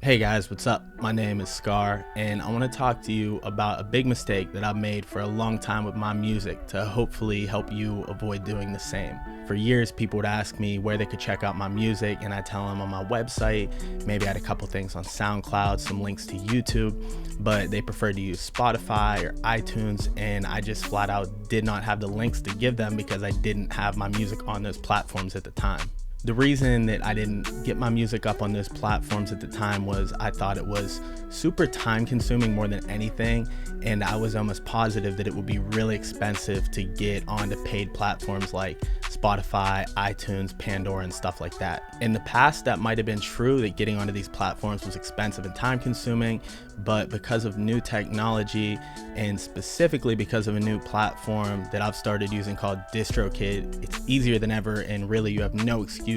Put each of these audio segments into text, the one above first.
Hey guys, what's up? My name is Scar, and I want to talk to you about a big mistake that I've made for a long time with my music to hopefully help you avoid doing the same. For years, people would ask me where they could check out my music, and I tell them on my website. Maybe I had a couple things on SoundCloud, some links to YouTube, but they preferred to use Spotify or iTunes, and I just flat out did not have the links to give them because I didn't have my music on those platforms at the time. The reason that I didn't get my music up on those platforms at the time was I thought it was super time consuming more than anything, and I was almost positive that it would be really expensive to get onto paid platforms like Spotify, iTunes, Pandora, and stuff like that. In the past, that might have been true that getting onto these platforms was expensive and time consuming, but because of new technology and specifically because of a new platform that I've started using called DistroKid, it's easier than ever, and really you have no excuse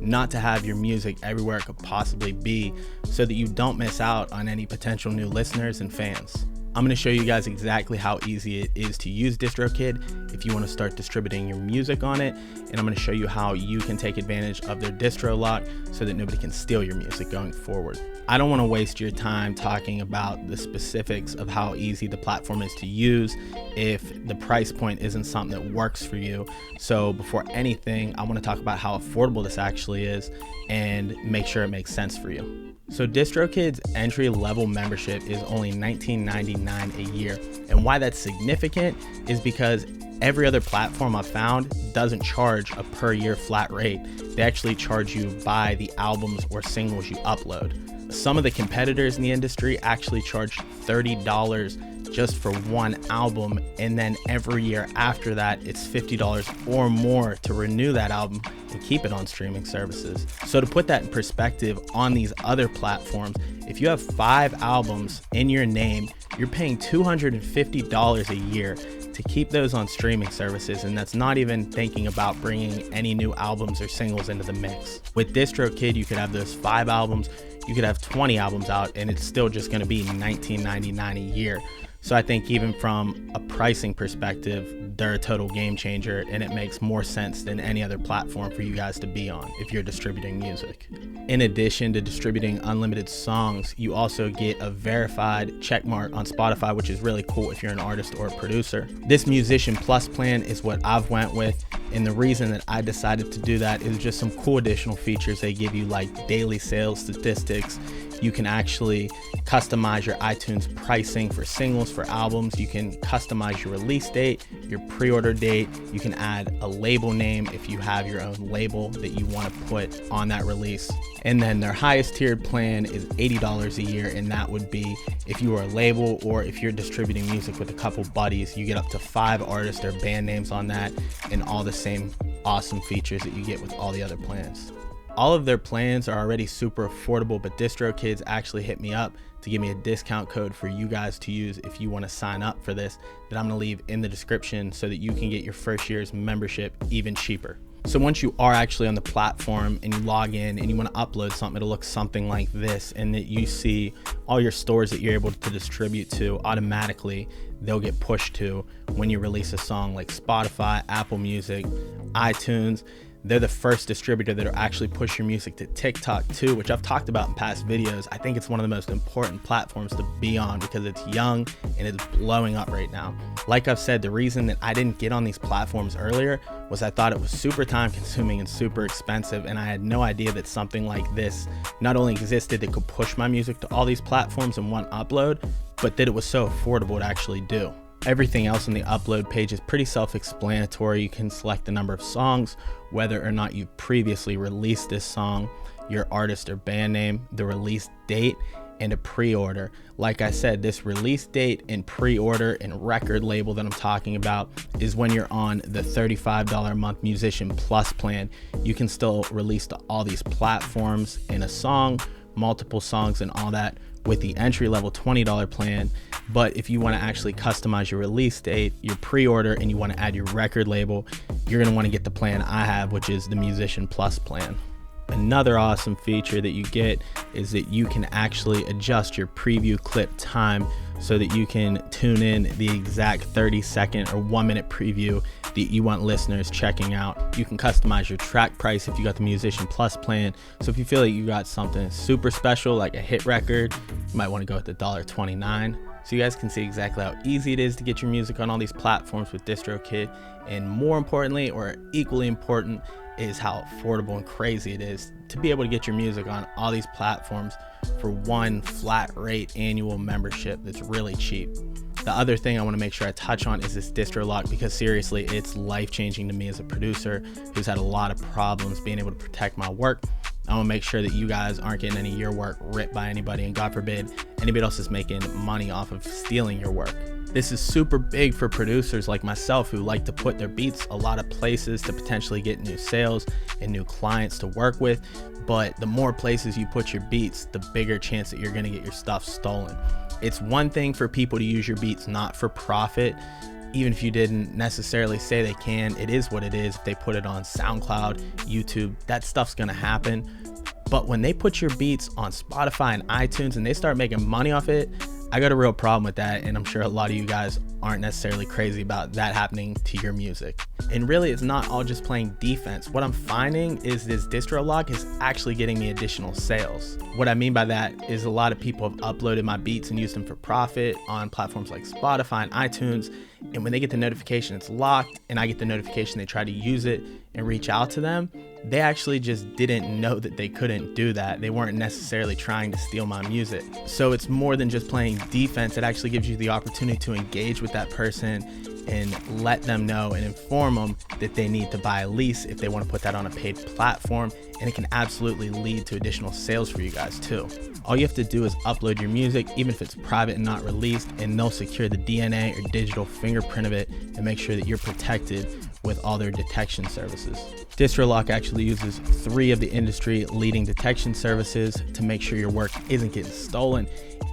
not to have your music everywhere it could possibly be so that you don't miss out on any potential new listeners and fans. I'm going to show you guys exactly how easy it is to use DistroKid if you want to start distributing your music on it, and I'm going to show you how you can take advantage of their DistroLock so that nobody can steal your music going forward. I don't want to waste your time talking about the specifics of how easy the platform is to use if the price point isn't something that works for you. So before anything, I want to talk about how affordable this actually is and make sure it makes sense for you. So DistroKid's entry-level membership is only $19.99 a year, and why that's significant is because every other platform I've found doesn't charge a per year flat rate. They actually charge you by the albums or singles you upload. Some of the competitors in the industry actually charge $30 just for one album, and then every year after that it's $50 or more to renew that album and keep it on streaming services. So to put that in perspective, on these other platforms, if you have 5 albums in your name, you're paying $250 a year to keep those on streaming services, and that's not even thinking about bringing any new albums or singles into the mix. With DistroKid, you could have those 5 albums, you could have 20 albums out, and it's still just going to be $19.99 a year. So I think even from a pricing perspective, they're a total game changer, and it makes more sense than any other platform for you guys to be on if you're distributing music. In addition to distributing unlimited songs, you also get a verified checkmark on Spotify, which is really cool if you're an artist or a producer. This Musician Plus plan is what I've went with, and the reason that I decided to do that is just some cool additional features they give you, like daily sales statistics. You can actually customize your iTunes pricing for singles, for albums. You can customize your release date, your pre-order date. You can add a label name if you have your own label that you want to put on that release. And then their highest tiered plan is $80 a year, and that would be if you are a label or if you're distributing music with a couple buddies. You get up to 5 artists or band names on that, and all the same awesome features that you get with all the other plans. All of their plans are already super affordable, but DistroKid's actually hit me up to give me a discount code for you guys to use if you want to sign up for this, that I'm going to leave in the description so that you can get your first year's membership even cheaper. So once you are actually on the platform and you log in and you want to upload something, it'll look something like this, and that you see all your stores that you're able to distribute to automatically. They'll get pushed to when you release a song, like Spotify, Apple Music, iTunes. They're the first distributor that'll actually push your music to TikTok too, which I've talked about in past videos. I think it's one of the most important platforms to be on because it's young and it's blowing up right now. Like I've said, the reason that I didn't get on these platforms earlier was I thought it was super time consuming and super expensive, and I had no idea that something like this not only existed that could push my music to all these platforms in one upload, but that it was so affordable to actually do. Everything else on the upload page is pretty self-explanatory. You can select the number of songs, whether or not you've previously released this song, your artist or band name, the release date, and a pre-order. Like I said, this release date and pre-order and record label that I'm talking about is when you're on the $35 a month Musician Plus plan. You can still release to all these platforms in a song, multiple songs, and all that with the entry-level $20 plan. But if you want to actually customize your release date, your pre-order, and you want to add your record label, you're going to want to get the plan I have, which is the Musician Plus plan. Another awesome feature that you get is that you can actually adjust your preview clip time so that you can tune in the exact 30-second or 1-minute preview that you want listeners checking out. You can customize your track price if you got the Musician Plus plan. So if you feel like you got something super special like a hit record, you might want to go with the $1.29. So you guys can see exactly how easy it is to get your music on all these platforms with DistroKid. And more importantly, or equally important, is how affordable and crazy it is to be able to get your music on all these platforms for one flat rate annual membership that's really cheap. The other thing I want to make sure I touch on is this DistroLock, because seriously, it's life-changing to me as a producer who's had a lot of problems being able to protect my work. I want to make sure that you guys aren't getting any of your work ripped by anybody, and God forbid anybody else is making money off of stealing your work. This is super big for producers like myself who like to put their beats a lot of places to potentially get new sales and new clients to work with. But the more places you put your beats, the bigger chance that you're going to get your stuff stolen. It's one thing for people to use your beats not for profit. Even if you didn't necessarily say they can, it is what it is. If they put it on SoundCloud, YouTube, that stuff's going to happen. But when they put your beats on Spotify and iTunes and they start making money off it, I got a real problem with that, and I'm sure a lot of you guys aren't necessarily crazy about that happening to your music. And really, it's not all just playing defense. What I'm finding is this DistroLock is actually getting me additional sales. What I mean by that is a lot of people have uploaded my beats and used them for profit on platforms like Spotify and iTunes, and when they get the notification it's locked, and I get the notification they try to use it and reach out to them, they actually just didn't know that they couldn't do that. They weren't necessarily trying to steal my music. So it's more than just playing defense. It actually gives you the opportunity to engage with that person and let them know and inform them that they need to buy a lease if they want to put that on a paid platform, and it can absolutely lead to additional sales for you guys too. All you have to do is upload your music, even if it's private and not released, and they'll secure the DNA or digital fingerprint of it and make sure that you're protected with all their detection services. DistroLock actually uses 3 of the industry leading detection services to make sure your work isn't getting stolen,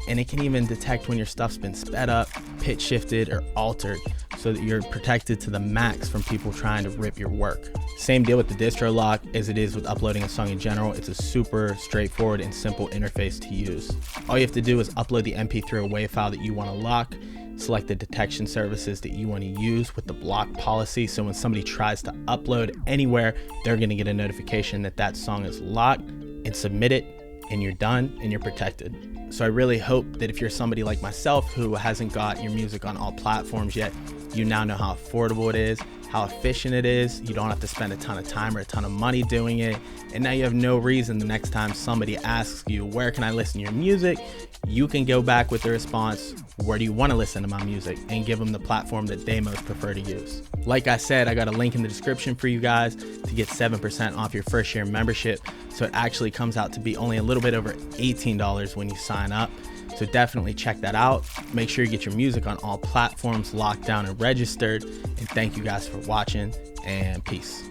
and it can even detect when your stuff's been sped up, pitch shifted, or altered, so that you're protected to the max from people trying to rip your work. Same deal with the DistroLock as it is with uploading a song in general. It's a super straightforward and simple interface to use. All you have to do is upload the MP3 or WAV file that you want to lock, select the detection services that you want to use with the block policy, so when somebody tries to upload anywhere, they're going to get a notification that that song is locked, and submit it, and you're done and you're protected. So I really hope that if you're somebody like myself who hasn't got your music on all platforms yet, you now know how affordable it is, how efficient it is. You don't have to spend a ton of time or a ton of money doing it. And now you have no reason the next time somebody asks you, where can I listen to your music? You can go back with the response, where do you want to listen to my music? And give them the platform that they most prefer to use. Like I said, I got a link in the description for you guys to get 7% off your first year membership. So it actually comes out to be only a little bit over $18 when you sign up. So definitely check that out. Make sure you get your music on all platforms locked down and registered. And thank you guys for watching, and peace.